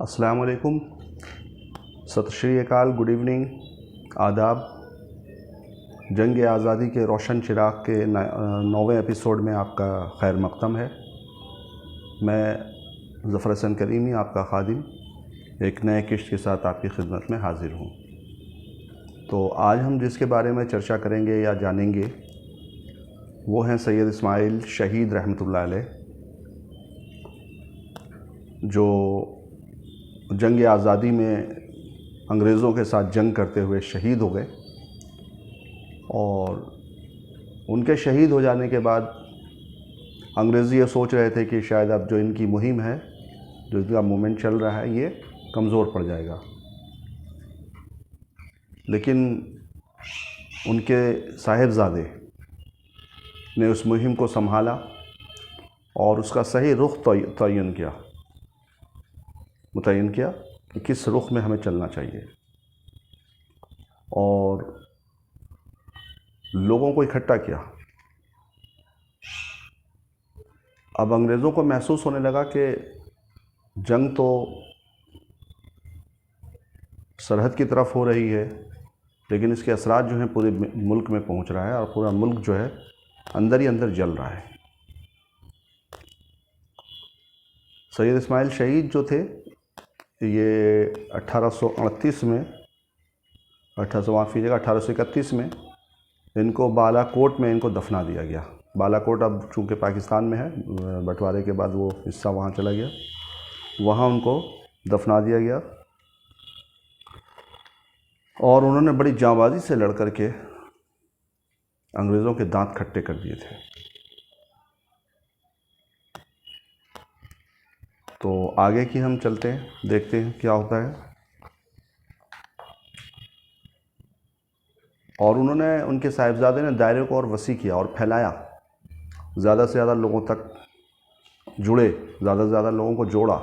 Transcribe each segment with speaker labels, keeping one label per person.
Speaker 1: अस्सलाम वालेकुम, सत श्री अकाल, गुड इवनिंग, आदाब। जंग आज़ादी के रोशन चिराग के 9वें एपिसोड में आपका खैर मक़दम है। मैं ज़फ़र हसन करीमी, आपका खादिम, एक नए किश्त के साथ आपकी खिदमत में हाज़िर हूँ। तो आज हम जिसके बारे में चर्चा करेंगे या जानेंगे वो हैं सैयद इस्माइल शहीद रहमतुल्लाह अलैह, जो जंग आज़ादी में अंग्रेज़ों के साथ जंग करते हुए शहीद हो गए। और उनके शहीद हो जाने के बाद अंग्रेज़ी ये सोच रहे थे कि शायद अब जो इनकी मुहिम है, जो इनका मूवमेंट चल रहा है, ये कमज़ोर पड़ जाएगा। लेकिन उनके साहिबजादे ने उस मुहिम को संभाला और उसका सही रुख मुतय्यन किया कि किस रुख में हमें चलना चाहिए, और लोगों को इकट्ठा किया। अब अंग्रेज़ों को महसूस होने लगा कि जंग तो सरहद की तरफ हो रही है, लेकिन इसके असरात जो हैं पूरे मुल्क में पहुंच रहा है, और पूरा मुल्क जो है अंदर ही अंदर जल रहा है। सैयद इस्माइल शहीद जो थे, ये 1838 में 1831 में इनको बालाकोट में इनको दफना दिया गया। बालाकोट अब चूँकि पाकिस्तान में है, बंटवारे के बाद वो हिस्सा वहाँ चला गया, वहाँ उनको दफना दिया गया। और उन्होंने बड़ी जांबाजी से लड़ कर के अंग्रेज़ों के दांत खट्टे कर दिए थे। तो आगे की हम चलते हैं, देखते हैं क्या होता है। और उनके साहिबजादे ने दायरे को और वसी किया और फैलाया, ज़्यादा से ज़्यादा लोगों तक जुड़े, ज़्यादा से ज़्यादा लोगों को जोड़ा।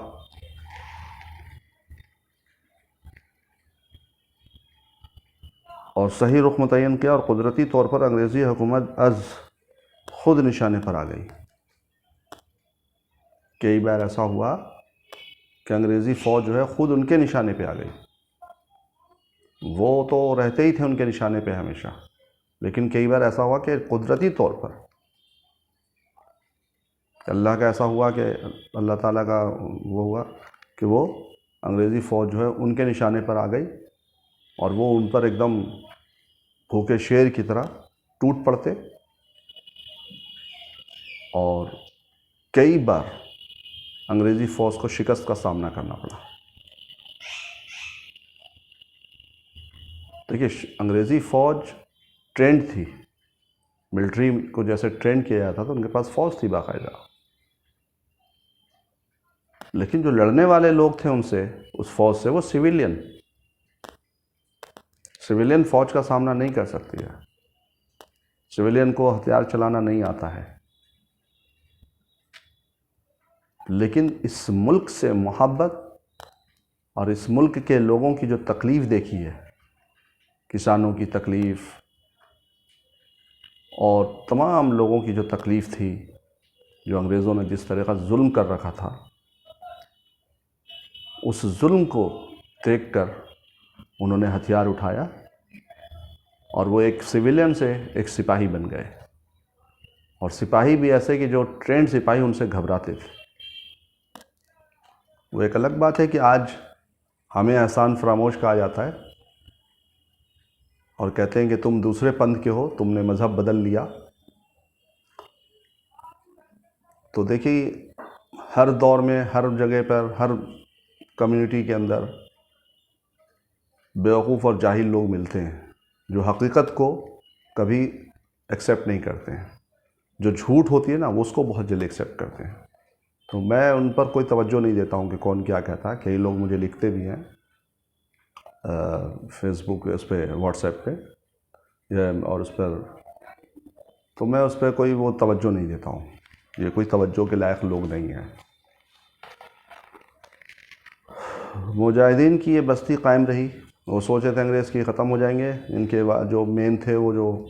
Speaker 1: और सही रुख मुतय्यन किया, और कुदरती तौर पर अंग्रेज़ी हुकूमत अज़ ख़ुद निशाने पर आ गई। कई बार ऐसा हुआ कि अंग्रेज़ी फ़ौज जो है ख़ुद उनके निशाने पे आ गई। वो तो रहते ही थे उनके निशाने पे हमेशा, लेकिन कई बार ऐसा हुआ कि कुदरती तौर पर अल्लाह का ऐसा हुआ कि अल्लाह ताला का वो हुआ कि वो अंग्रेज़ी फ़ौज जो है उनके निशाने पर आ गई, और वो उन पर एकदम भूखे शेर की तरह टूट पड़ते। और कई बार अंग्रेज़ी फ़ौज को शिकस्त का सामना करना पड़ा। देखिए, अंग्रेज़ी फ़ौज ट्रेंड थी, मिलिट्री को जैसे ट्रेंड किया जाता था, तो उनके पास फ़ौज थी बाकायदा। लेकिन जो लड़ने वाले लोग थे उनसे, उस फ़ौज से, वो सिविलियन फ़ौज का सामना नहीं कर सकती है। सिविलियन को हथियार चलाना नहीं आता है। लेकिन इस मुल्क से मोहब्बत और इस मुल्क के लोगों की जो तकलीफ़ देखी है, किसानों की तकलीफ़ और तमाम लोगों की जो तकलीफ़ थी, जो अंग्रेज़ों ने जिस तरह का जुल्म कर रखा था, उस जुल्म को देखकर उन्होंने हथियार उठाया और वो एक सिविलियन से एक सिपाही बन गए। और सिपाही भी ऐसे कि जो ट्रेंड सिपाही उनसे घबराते थे। वो एक अलग बात है कि आज हमें एहसान फरामोश कहा जाता है और कहते हैं कि तुम दूसरे पंथ के हो, तुमने मज़हब बदल लिया। तो देखिए, हर दौर में, हर जगह पर, हर कम्युनिटी के अंदर बेवकूफ़ और जाहिल लोग मिलते हैं, जो हकीकत को कभी एक्सेप्ट नहीं करते हैं। जो झूठ होती है ना, वो उसको बहुत जल्दी एक्सेप्ट करते हैं। तो मैं उन पर कोई तवज्जो नहीं देता हूँ कि कौन क्या कहता है। कई लोग मुझे लिखते भी हैं फेसबुक, उस पर, व्हाट्सएप पे, और उस पर, तो मैं उस पर कोई वो तवज्जो नहीं देता हूँ। ये कोई तवज्जो के लायक लोग नहीं हैं। मुजाहिदीन की ये बस्ती कायम रही। वो सोचे थे अंग्रेज़ की ख़त्म हो जाएंगे। इनके बाद जो मेन थे, वो जो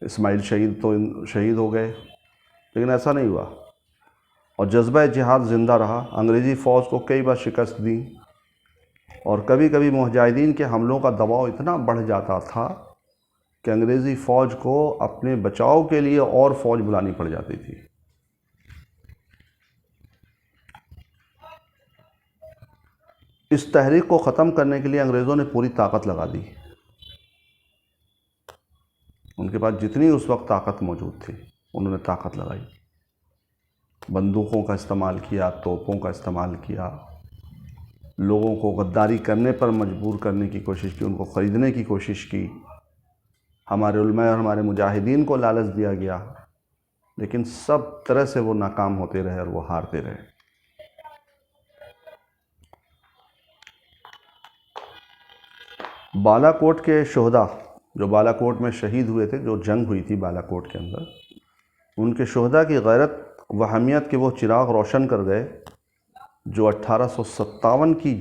Speaker 1: इस्माइल शहीद, तो शहीद हो गए, लेकिन ऐसा नहीं हुआ। और जज्बा जिहाद ज़िंदा रहा। अंग्रेज़ी फ़ौज को कई बार शिकस्त दी और कभी कभी मुजाहिदीन के हमलों का दबाव इतना बढ़ जाता था कि अंग्रेज़ी फ़ौज को अपने बचाव के लिए और फ़ौज बुलानी पड़ जाती थी। इस तहरीक को ख़त्म करने के लिए अंग्रेज़ों ने पूरी ताकत लगा दी। उनके पास जितनी उस वक्त ताकत मौजूद थी उन्होंने ताकत लगाई, बंदूकों का इस्तेमाल किया, तोपों का इस्तेमाल किया, लोगों को गद्दारी करने पर मजबूर करने की कोशिश की, उनको ख़रीदने की कोशिश की। हमारे उलमा और हमारे मुजाहिदीन को लालच दिया गया, लेकिन सब तरह से वो नाकाम होते रहे और वो हारते रहे। बालाकोट के शोहदा जो बालाकोट में शहीद हुए थे, जो जंग हुई थी बालाकोट के अंदर, उनके शोहदा की गैरत व हमियत के वो चिराग रोशन कर गए जो 1857 की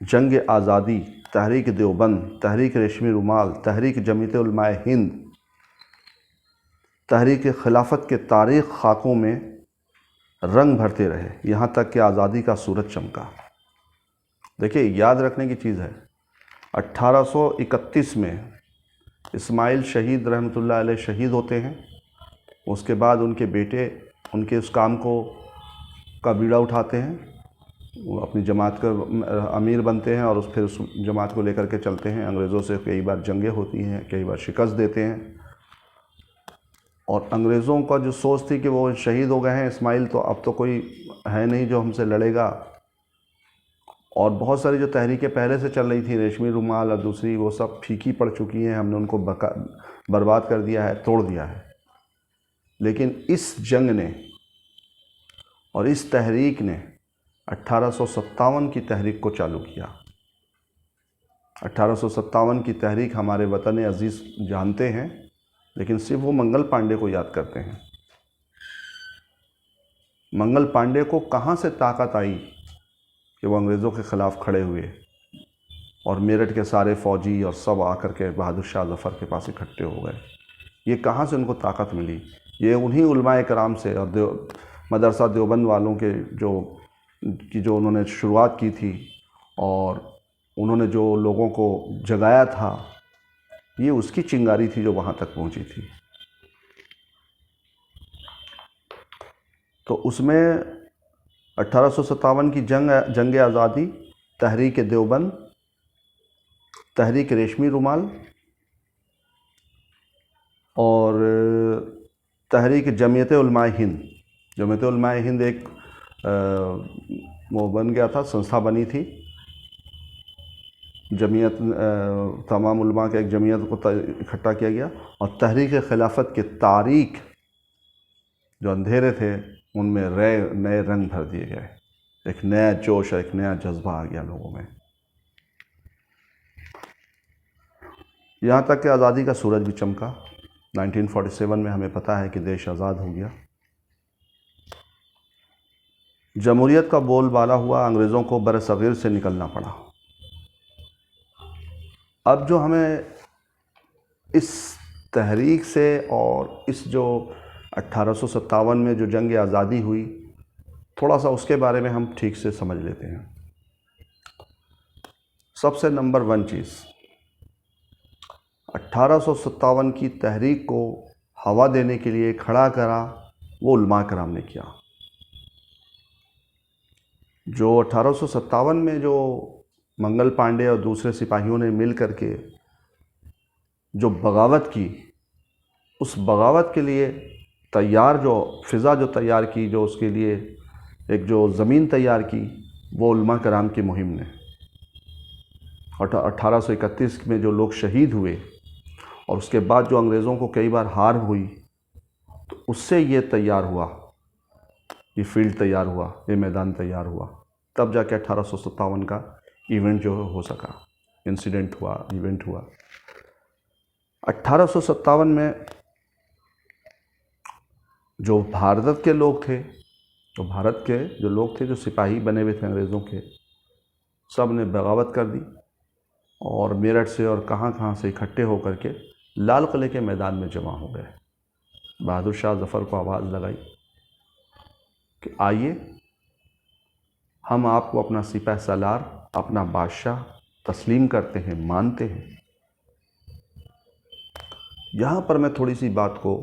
Speaker 1: जंग आज़ादी, तहरीक देवबंद, तहरीक रेशमी रुमाल, तहरीक जमीयत उलमाए हिंद, तहरीक खिलाफत के तारीख़ खाकों में रंग भरते रहे, यहाँ तक कि आज़ादी का सूरज चमका। देखिए, याद रखने की चीज़ है, 1831 में इस्माइल शहीद रहमतुल्लाह अलैह शहीद होते हैं। उसके बाद उनके बेटे उनके उस काम का बीड़ा उठाते हैं, वो अपनी जमात का अमीर बनते हैं और फिर उस जमात को लेकर के चलते हैं। अंग्रेज़ों से कई बार जंगें होती हैं, कई बार शिकस्त देते हैं। और अंग्रेज़ों का जो सोच थी कि वो शहीद हो गए हैं इस्माइल, तो अब तो कोई है नहीं जो हमसे लड़ेगा। और बहुत सारी जो तहरीकें पहले से चल रही थी, रेशमी रुमाल और दूसरी, वो सब फीकी पड़ चुकी हैं, हमने उनको बर्बाद कर दिया है, तोड़ दिया है। लेकिन इस जंग ने और इस तहरीक ने 1857 की तहरीक को चालू किया। 1857 की तहरीक हमारे वतन अज़ीज़ जानते हैं, लेकिन सिर्फ वो मंगल पांडे को याद करते हैं। मंगल पांडे को कहाँ से ताकत आई कि वो अंग्रेज़ों के ख़िलाफ़ खड़े हुए और मेरठ के सारे फ़ौजी और सब आकर के बहादुर शाह ज़फ़र के पास इकट्ठे हो गए? ये कहाँ से उनको ताकत मिली? ये उन्हीं उलमाए कराम से और मदरसा देवबंद वालों के जो उन्होंने शुरुआत की थी और उन्होंने जो लोगों को जगाया था, ये उसकी चिंगारी थी जो वहाँ तक पहुँची थी। तो उसमें 1857 की जंग आज़ादी, तहरीक देवबंद, तहरीक रेशमी रुमाल और तहरीक जमीयत उलमाए हिंद। जमीयत उलमाए हिंद एक वो बन गया था, संस्था बनी थी, जमीयत तमाम उलमा के एक जमीयत को इकट्ठा किया गया। और तहरीक खिलाफत के तारीख जो अंधेरे थे उनमें नए रंग भर दिए गए, एक नया जोश, एक नया जज्बा आ गया लोगों में। यहाँ तक कि आज़ादी का सूरज भी चमका। 1947 में हमें पता है कि देश आज़ाद हो गया। जमहूरियत का बोलबाला हुआ, अंग्रेज़ों को बरसग़ीर से निकलना पड़ा। अब जो हमें इस तहरीक से और इस जो 1857 में जो जंग आज़ादी हुई, थोड़ा सा उसके बारे में हम ठीक से समझ लेते हैं। सबसे नंबर 1 चीज़, 1857 की तहरीक को हवा देने के लिए खड़ा करा वो उलमा कराम ने किया। जो 1857 में जो मंगल पांडे और दूसरे सिपाहियों ने मिल करके जो बगावत की, उस बगावत के लिए तैयार जो फ़िज़ा जो तैयार की, जो उसके लिए एक जो ज़मीन तैयार की, वो उलमा कराम की मुहिम ने। और 1831 में जो लोग शहीद हुए और उसके बाद जो अंग्रेज़ों को कई बार हार हुई, तो उससे ये तैयार हुआ, ये फील्ड तैयार हुआ, ये मैदान तैयार हुआ। तब जाके 1857 का इवेंट जो हो सका, इंसिडेंट हुआ, इवेंट हुआ। 1857 में जो भारत के लोग थे, जो सिपाही बने हुए थे अंग्रेज़ों के, सब ने बगावत कर दी और मेरठ से और कहाँ से इकट्ठे होकर के लाल किले के मैदान में जमा हो गए। बहादुर शाह ज़फ़र को आवाज़ लगाई कि आइए हम आपको अपना सिपह सालार, अपना बादशाह तस्लीम करते हैं, मानते हैं। यहाँ पर मैं थोड़ी सी बात को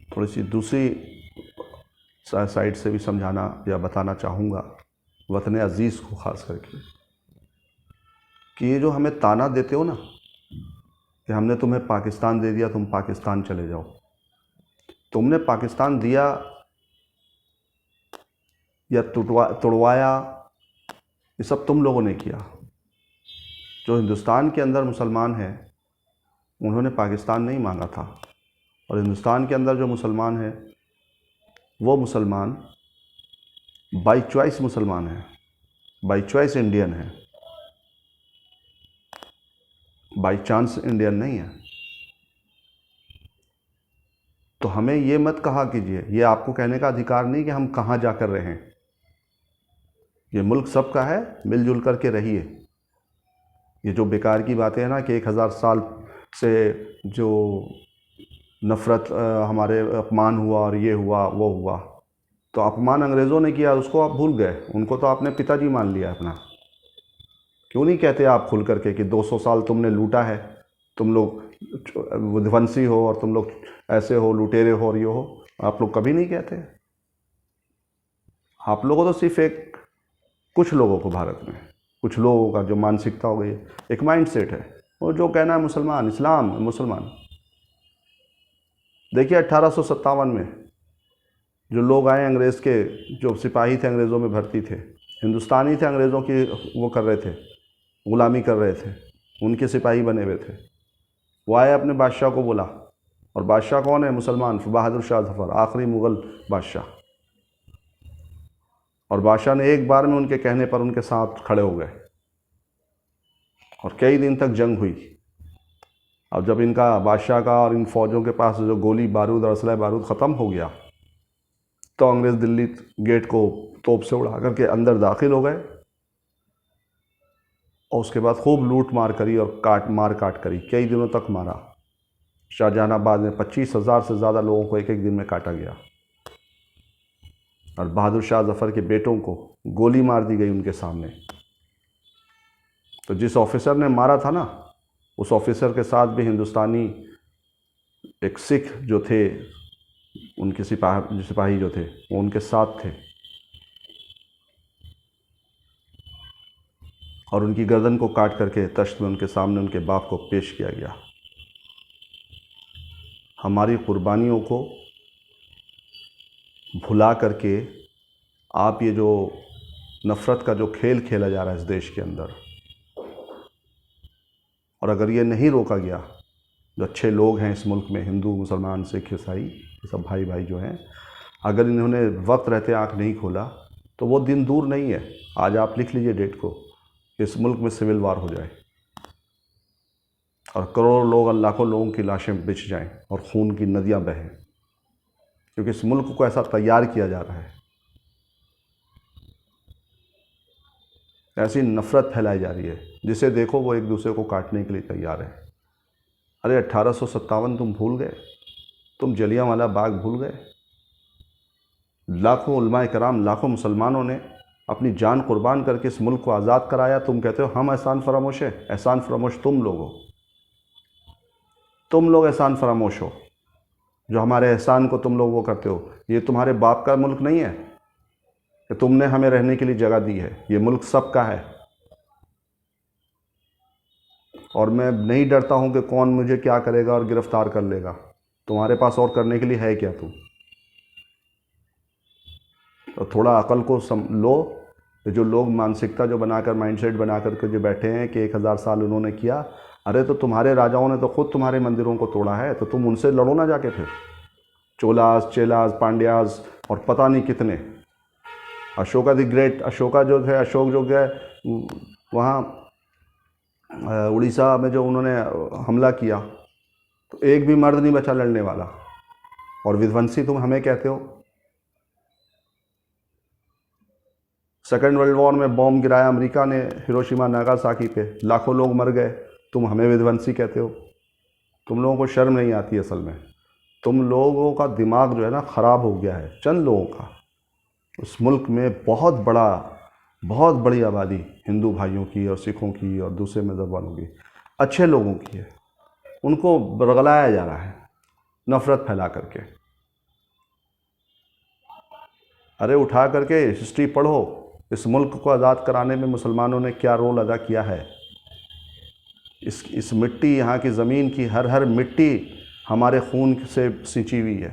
Speaker 1: थोड़ी सी दूसरी साइड से भी समझाना या बताना चाहूँगा, वतन अज़ीज़ को ख़ास करके, कि ये जो हमें ताना देते हो ना कि हमने तुम्हें पाकिस्तान दे दिया, तुम पाकिस्तान चले जाओ। तुमने पाकिस्तान दिया या तुड़वाया, ये सब तुम लोगों ने किया। जो हिंदुस्तान के अंदर मुसलमान हैं उन्होंने पाकिस्तान नहीं मांगा था, और हिंदुस्तान के अंदर जो मुसलमान हैं वो मुसलमान बाई चॉइस मुसलमान हैं, बाई चॉइस इंडियन हैं, बाई चांस इंडियन नहीं है। तो हमें ये मत कहा कीजिए, ये आपको कहने का अधिकार नहीं कि हम कहाँ जाकर रहें। ये मुल्क सबका है, मिलजुल कर के रहिए। ये जो बेकार की बातें हैं ना कि 1000 साल से जो नफ़रत, हमारे अपमान हुआ और ये हुआ वो हुआ, तो अपमान अंग्रेज़ों ने किया, उसको आप भूल गए। उनको तो आपने पिताजी मान लिया अपना। क्यों नहीं कहते आप खुल करके कि 200 साल तुमने लूटा है, तुम लोग विध्वंसी हो और तुम लोग ऐसे हो, लुटेरे हो और ये हो। आप लोग कभी नहीं कहते। आप लोगों तो सिर्फ एक कुछ लोगों को, भारत में कुछ लोगों का जो मानसिकता हो गई, एक माइंड सेट है, वो जो कहना है मुसलमान, इस्लाम मुसलमान। देखिए 1857 में जो लोग आए अंग्रेज़ के, जो सिपाही थे अंग्रेज़ों में भर्ती थे, हिंदुस्तानी थे, अंग्रेज़ों की वो कर रहे थे, ग़ुलामी कर रहे थे, उनके सिपाही बने हुए थे। वो आए अपने बादशाह को बोला, और बादशाह कौन है? मुसलमान, बहादुर शाह ज़फ़र, आखिरी मुग़ल बादशाह। और बादशाह ने एक बार में उनके कहने पर उनके साथ खड़े हो गए, और कई दिन तक जंग हुई। अब जब इनका बादशाह का और इन फ़ौजों के पास जो गोली बारूद और असला बारूद ख़त्म हो गया, तो अंग्रेज़ दिल्ली गेट को तोप से उड़ा करके अंदर दाखिल हो गए, और उसके बाद खूब लूट मार करी और मार काट करी, कई दिनों तक मारा। शाहजहानाबाद में 25,000 से ज़्यादा लोगों को एक एक दिन में काटा गया, और बहादुर शाह ज़फ़र के बेटों को गोली मार दी गई उनके सामने। तो जिस ऑफिसर ने मारा था ना, उस ऑफिसर के साथ भी हिंदुस्तानी एक सिख जो थे, उनके सिपाही जो थे, वो उनके साथ थे, और उनकी गर्दन को काट करके तश्त में उनके सामने उनके बाप को पेश किया गया। हमारी कुर्बानियों को भुला करके आप ये जो नफ़रत का जो खेल खेला जा रहा है इस देश के अंदर, और अगर ये नहीं रोका गया, जो अच्छे लोग हैं इस मुल्क में, हिंदू, मुसलमान, सिख, ईसाई, ये सब भाई भाई जो हैं, अगर इन्होंने वक्त रहते आँख नहीं खोला, तो वो दिन दूर नहीं है। आज आप लिख लीजिए डेट को, इस मुल्क में सिविल वार हो जाए, और करोड़ों लोग, लाखों लोगों की लाशें बिछ जाएं, और खून की नदियां बहें, क्योंकि इस मुल्क को ऐसा तैयार किया जा रहा है, ऐसी नफ़रत फैलाई जा रही है, जिसे देखो वो एक दूसरे को काटने के लिए तैयार है। अरे 1857 तुम भूल गए? तुम जलियांवाला बाग भूल गए? लाखों उलमाए कराम, लाखों मुसलमानों ने अपनी जान कुर्बान करके इस मुल्क को आज़ाद कराया। तुम कहते हो हम एहसान फरामोश है? एहसान फरामोश तुम लोग हो। तुम लोग एहसान फरामोश हो, जो हमारे एहसान को तुम लोग वो करते हो। ये तुम्हारे बाप का मुल्क नहीं है कि तुमने हमें रहने के लिए जगह दी है। ये मुल्क सबका है, और मैं नहीं डरता हूँ कि कौन मुझे क्या करेगा और गिरफ्तार कर लेगा। तुम्हारे पास और करने के लिए है क्या? तुम तो थोड़ा अकल को लो। जो लोग मानसिकता जो बनाकर, माइंडसेट बना करके जो बैठे हैं कि 1000 साल उन्होंने किया, अरे तो तुम्हारे राजाओं ने तो खुद तुम्हारे मंदिरों को तोड़ा है, तो तुम उनसे लड़ो ना जाके फिर। चोलास, चेलास, पांड्यास और पता नहीं कितने। अशोका द ग्रेट, अशोका जो थे, अशोक जो गए वहाँ उड़ीसा में जो उन्होंने हमला किया, तो एक भी मर्द नहीं बचा लड़ने वाला, और विध्वंसी तुम हमें कहते हो। सेकेंड वर्ल्ड वॉर में बॉम्ब गिराया अमेरिका ने हिरोशिमा नागासाकी पे, लाखों लोग मर गए, तुम हमें विध्वंसी कहते हो। तुम लोगों को शर्म नहीं आती असल में। तुम लोगों का दिमाग जो है ना ख़राब हो गया है, चंद लोगों का। उस मुल्क में बहुत बड़ी आबादी हिंदू भाइयों की और सिखों की और दूसरे मज़हब वालों की, अच्छे लोगों की है, उनको बरगलाया जा रहा है नफ़रत फैला करके। अरे उठा करके हिस्ट्री पढ़ो, इस मुल्क को आज़ाद कराने में मुसलमानों ने क्या रोल अदा किया है। इस मिट्टी, यहाँ की ज़मीन की हर मिट्टी हमारे खून से सिंची हुई है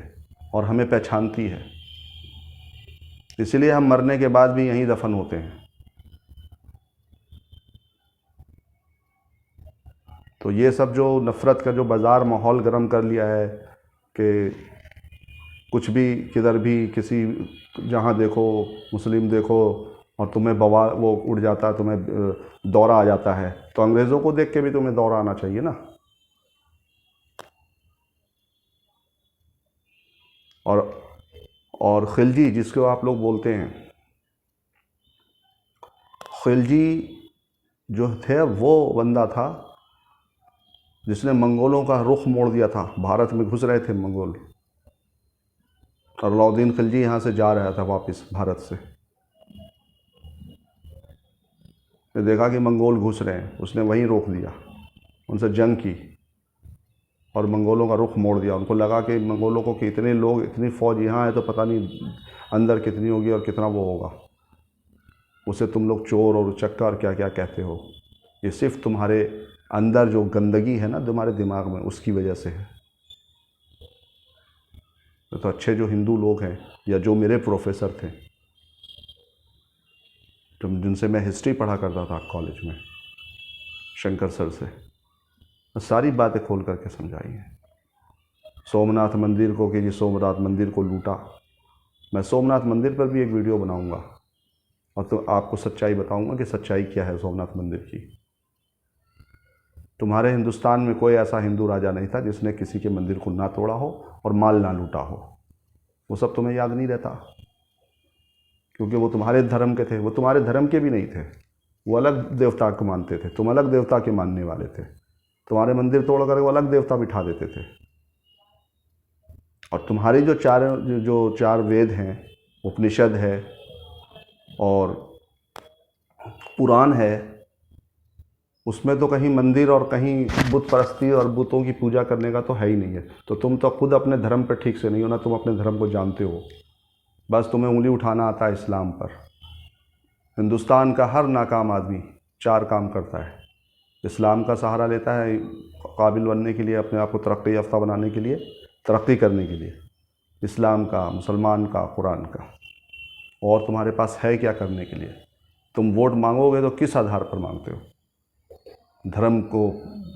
Speaker 1: और हमें पहचानती है, इसलिए हम मरने के बाद भी यहीं दफन होते हैं। तो ये सब जो नफ़रत का जो बाज़ार माहौल गर्म कर लिया है कि कुछ भी किधर भी किसी जहाँ देखो मुस्लिम देखो और तुम्हें वो उड़ जाता है, तुम्हें दौरा आ जाता है, तो अंग्रेज़ों को देख के भी तुम्हें दौरा आना चाहिए ना। और खिलजी जिसको आप लोग बोलते हैं, खिलजी जो थे वो बंदा था जिसने मंगोलों का रुख मोड़ दिया था। भारत में घुस रहे थे मंगोल और अलाउद्दीन खिलजी यहाँ से जा रहा था वापस भारत से, ने देखा कि मंगोल घुस रहे हैं, उसने वहीं रोक दिया, उनसे जंग की और मंगोलों का रुख मोड़ दिया। उनको लगा कि मंगोलों को कि इतने लोग, इतनी फ़ौज यहाँ है तो पता नहीं अंदर कितनी होगी और कितना वो होगा। उसे तुम लोग चोर और उचक्का और क्या क्या कहते हो, ये सिर्फ तुम्हारे अंदर जो गंदगी है ना तुम्हारे दिमाग में, उसकी वजह से है। तो अच्छे जो हिंदू लोग हैं या जो मेरे प्रोफेसर थे, तो जिनसे मैं हिस्ट्री पढ़ा करता था कॉलेज में, शंकर सर से, सारी बातें खोल करके समझाई हैं। सोमनाथ मंदिर को कि जी सोमनाथ मंदिर को लूटा, मैं सोमनाथ मंदिर पर भी एक वीडियो बनाऊंगा और तो आपको सच्चाई बताऊंगा कि सच्चाई क्या है सोमनाथ मंदिर की। तुम्हारे हिंदुस्तान में कोई ऐसा हिंदू राजा नहीं था जिसने किसी के मंदिर को ना तोड़ा हो और माल ना लूटा हो। वो सब तुम्हें याद नहीं रहता क्योंकि वो तुम्हारे धर्म के थे, वो तुम्हारे धर्म के भी नहीं थे, वो अलग देवता को मानते थे, तुम अलग देवता के मानने वाले थे। तुम्हारे मंदिर तोड़ कर वो अलग देवता बिठा देते थे। और तुम्हारी जो चार वेद हैं, उपनिषद है और पुराण है, उसमें तो कहीं मंदिर और कहीं बुत परस्ती और बुतों की पूजा करने का तो है ही नहीं है। तो तुम तो खुद अपने धर्म पर ठीक से नहीं हो ना, तुम अपने धर्म को जानते हो, बस तुम्हें उंगली उठाना आता है इस्लाम पर। हिंदुस्तान का हर नाकाम आदमी 4 काम करता है। इस्लाम का सहारा लेता है काबिल बनने के लिए, अपने आप को तरक्की याफ्ता बनाने के लिए, तरक्की करने के लिए, इस्लाम का, मुसलमान का, कुरान का। और तुम्हारे पास है क्या करने के लिए? तुम वोट मांगोगे तो किस आधार पर मांगते हो? धर्म को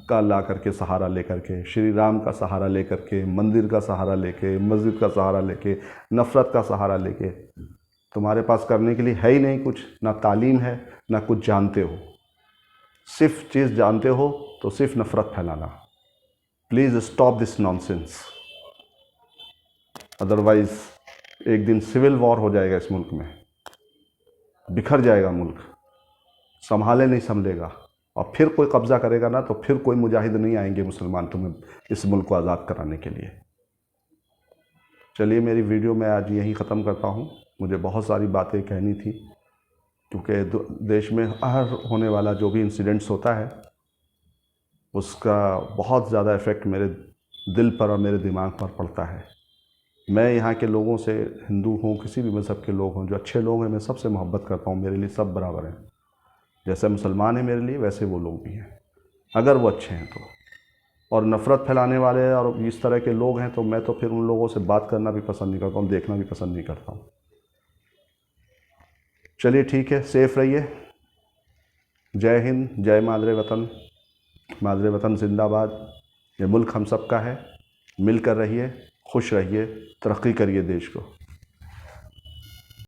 Speaker 1: का ला करके सहारा लेकर के, श्री राम का सहारा लेकर के, मंदिर का सहारा लेके, मस्जिद का सहारा लेके, नफ़रत का सहारा लेके। तुम्हारे पास करने के लिए है ही नहीं कुछ, ना तालीम है ना कुछ जानते हो। सिर्फ चीज़ जानते हो तो सिर्फ नफ़रत फैलाना। Please stop this nonsense, otherwise एक दिन सिविल वॉर हो जाएगा इस मुल्क में, बिखर जाएगा मुल्क, संभाले नहीं संभलेगा। और फिर कोई कब्ज़ा करेगा ना तो फिर कोई मुजाहिद नहीं आएंगे मुसलमान तुम्हें इस मुल्क को आज़ाद कराने के लिए। चलिए मेरी वीडियो मैं आज यहीं ख़त्म करता हूँ। मुझे बहुत सारी बातें कहनी थी क्योंकि देश में हर होने वाला जो भी इंसिडेंट्स होता है उसका बहुत ज़्यादा इफ़ेक्ट मेरे दिल पर और मेरे दिमाग पर पड़ता है। मैं यहाँ के लोगों से, हिंदू हों किसी भी मज़हब के लोग हों, जो अच्छे लोग हैं मैं सबसे मोहब्बत करता हूँ। मेरे लिए सब बराबर हैं, जैसे मुसलमान हैं मेरे लिए वैसे वो लोग भी हैं, अगर वो अच्छे हैं तो। और नफ़रत फैलाने वाले और इस तरह के लोग हैं तो मैं तो फिर उन लोगों से बात करना भी पसंद नहीं करता हूँ, देखना भी पसंद नहीं करता हूँ। चलिए ठीक है, सेफ़ रहिए। जय हिंद, जय मादरे वतन, मादरे वतन जिंदाबाद। ये मुल्क हम सब का है, मिलकर रहिए, खुश रहिए, तरक्की करिए देश को।